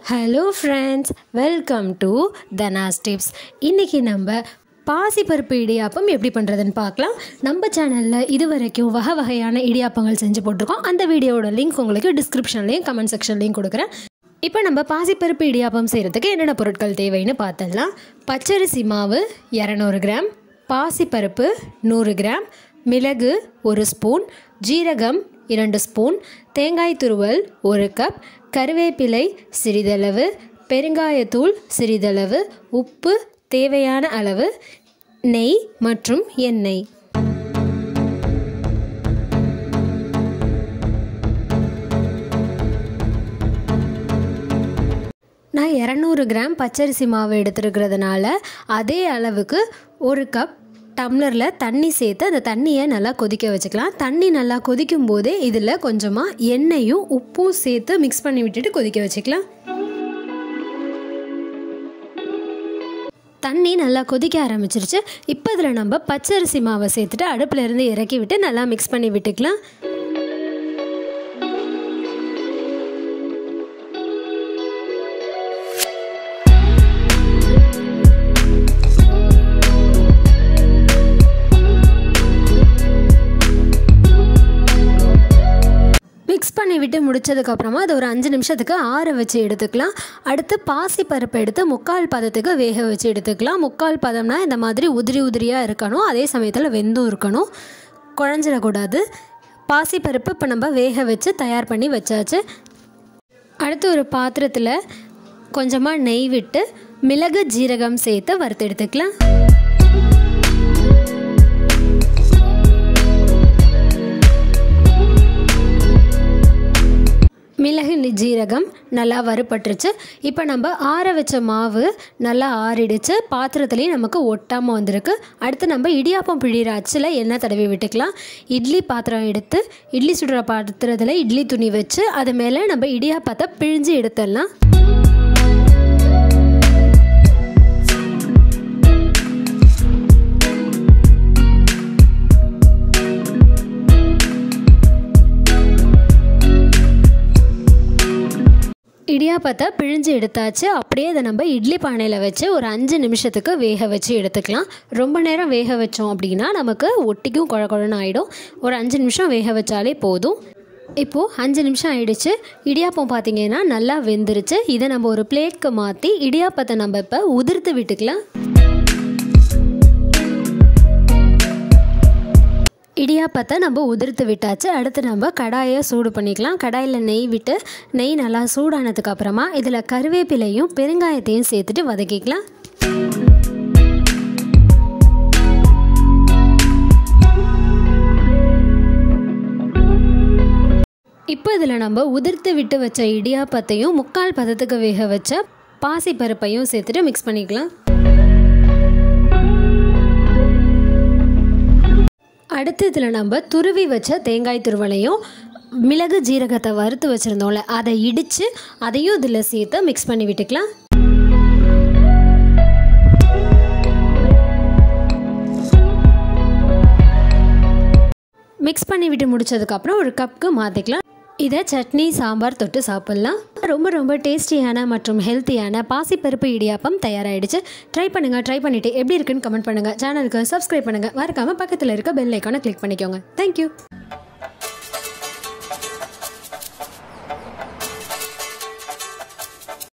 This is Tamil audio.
Hello friends, welcome to Dhana's tips. இன்றைக்கி நம்ம பாசிப்பருப்பு இடியாப்பம் எப்படி பண்ணுறதுன்னு பார்க்கலாம். நம்ம சேனலில் இது வரைக்கும் வகையான இடியாப்பங்கள் செஞ்சு போட்டிருக்கோம். அந்த வீடியோட லிங்க் உங்களுக்கு டிஸ்கிரிப்ஷன்லேயும் கமெண்ட் செக்ஷன்லேயும் கொடுக்குறேன். இப்போ நம்ம பாசிப்பருப்பு இடியாப்பம் செய்கிறதுக்கு என்னென்ன பொருட்கள் தேவைன்னு பார்த்துடலாம். பச்சரிசி மாவு 200 கிராம், பாசிப்பருப்பு 100 கிராம், மிளகு 1 ஸ்பூன், ஜீரகம் 2 ஸ்பூன், தேங்காய் துருவல் 1 கப், கருவேப்பிலை சிறிதளவு, பெருங்காயத்தூள் சிறிதளவு, உப்பு தேவையான அளவு, நெய் மற்றும் எண்ணெய். நான் 200 கிராம் பச்சரிசி மாவு எடுத்துருக்கிறதுனால அதே அளவுக்கு 1 கப் டம்ளரில் தண்ணி சேர்த்து அந்த தண்ணியை நல்லா கொதிக்க வச்சுக்கலாம். தண்ணி நல்லா கொதிக்கும் போதே இதில் கொஞ்சமாக எண்ணெயும் உப்பும் சேர்த்து மிக்ஸ் பண்ணி விட்டுட்டு கொதிக்க வச்சுக்கலாம். தண்ணி நல்லா கொதிக்க ஆரம்பிச்சிருச்சு. இப்போ இதில் நம்ம பச்சரிசி மாவை சேர்த்துட்டு அடுப்பில் இருந்து இறக்கி விட்டு நல்லா மிக்ஸ் பண்ணி விட்டுக்கலாம். மிக்ஸ் பண்ணி விட்டு முடித்ததுக்கப்புறமா அது ஒரு 5 நிமிஷத்துக்கு ஆற வச்சு எடுத்துக்கலாம். அடுத்து பாசிப்பருப்பை எடுத்து 3/4 பதத்துக்கு வேக வச்சு எடுத்துக்கலாம். 3/4 பதம்னா இந்த மாதிரி உதிரியாக இருக்கணும். அதே சமயத்தில் வெந்தும் இருக்கணும், குழஞ்சிடக்கூடாது. பாசிப்பருப்பு இப்போ நம்ம வேக வச்சு தயார் பண்ணி வச்சாச்சு. அடுத்து ஒரு பாத்திரத்தில் கொஞ்சமாக நெய் விட்டு மிளகு ஜீரகம் சேர்த்து வறுத்து எடுத்துக்கலாம். மிளகு ஜீரகம் நல்லா வறுபட்டுருச்சு. இப்போ நம்ம ஆற வச்ச மாவு நல்லா ஆறிடுச்சு. பாத்திரத்துலேயும் நமக்கு ஒட்டாமல் வந்திருக்கு. அடுத்து நம்ம இடியாப்பம் பிழிகிற அச்சில் எண்ணெய் தடவி விட்டுக்கலாம். இட்லி பாத்திரம் எடுத்து இட்லி சுடுற பாத்திரத்தில் இட்லி துணி வச்சு அது மேலே நம்ம இடியாப்பத்தை பிழிஞ்சு எடுத்துடலாம். இடியாப்பத்தை பிழிஞ்சு எடுத்தாச்சு. அப்படியே அதை நம்ம இட்லி பானையில் வச்சு ஒரு 5 நிமிஷத்துக்கு வேக வச்சு எடுத்துக்கலாம். ரொம்ப நேரம் வேக வச்சோம் அப்படின்னா நமக்கு ஒட்டிக்கும் குழன்னு ஆகிடும். ஒரு 5 நிமிஷம் வேக வச்சாலே போதும். இப்போது 5 நிமிஷம் ஆயிடுச்சு. இடியாப்பம் பார்த்திங்கன்னா நல்லா வெந்துருச்சு. இதை நம்ம ஒரு பிளேட்க்கு மாற்றி இடியாப்பத்தை நம்ம இப்போ உதிர்த்து விட்டுக்கலாம். இடியாப்பத்தை நம்ம உதிர்த்து விட்டாச்சு. அடுத்து நம்ம கடாயை சூடு பண்ணிக்கலாம். கடாயில் நெய் விட்டு நெய் நல்லா சூடானதுக்கு அப்புறமா இதில் கருவேப்பிலையும் பெருங்காயத்தையும் சேர்த்துட்டு வதக்கிக்கலாம். இப்போ இதில் நம்ம உதிர்த்து விட்டு வச்ச இடியாப்பத்தையும் 3/4 பதத்துக்கு வேக வச்ச பாசிப்பருப்பையும் சேர்த்துட்டு மிக்ஸ் பண்ணிக்கலாம். அடுத்து இதில் நம்ம துருவி வச்ச தேங்காய் துருவலையும் மிளகு ஜீரகத்தை வறுத்து வச்சுருந்தோம்ல அதை இடித்து அதையும் இதில் சேர்த்து மிக்ஸ் பண்ணி விட்டுக்கலாம். மிக்ஸ் பண்ணி விட்டு முடித்ததுக்கப்புறம் ஒரு கப்புக்கு மாற்றிக்கலாம். இதை சட்னி சாம்பார் தொட்டு சாப்பிட்லாம். ரொம்ப டேஸ்டியான மற்றும் ஹெல்த்தியான பாசிப்பருப்பு இடியாப்பம் தயாராகிடுச்சு. ட்ரை பண்ணிவிட்டு எப்படி இருக்குன்னு கமெண்ட் பண்ணுங்கள். சேனலுக்கு சப்ஸ்கிரைப் பண்ணுங்கள். மறக்காமல் பக்கத்தில் இருக்க பெல் ஐக்கானை கிளிக் பண்ணிக்கோங்க. தேங்க்யூ.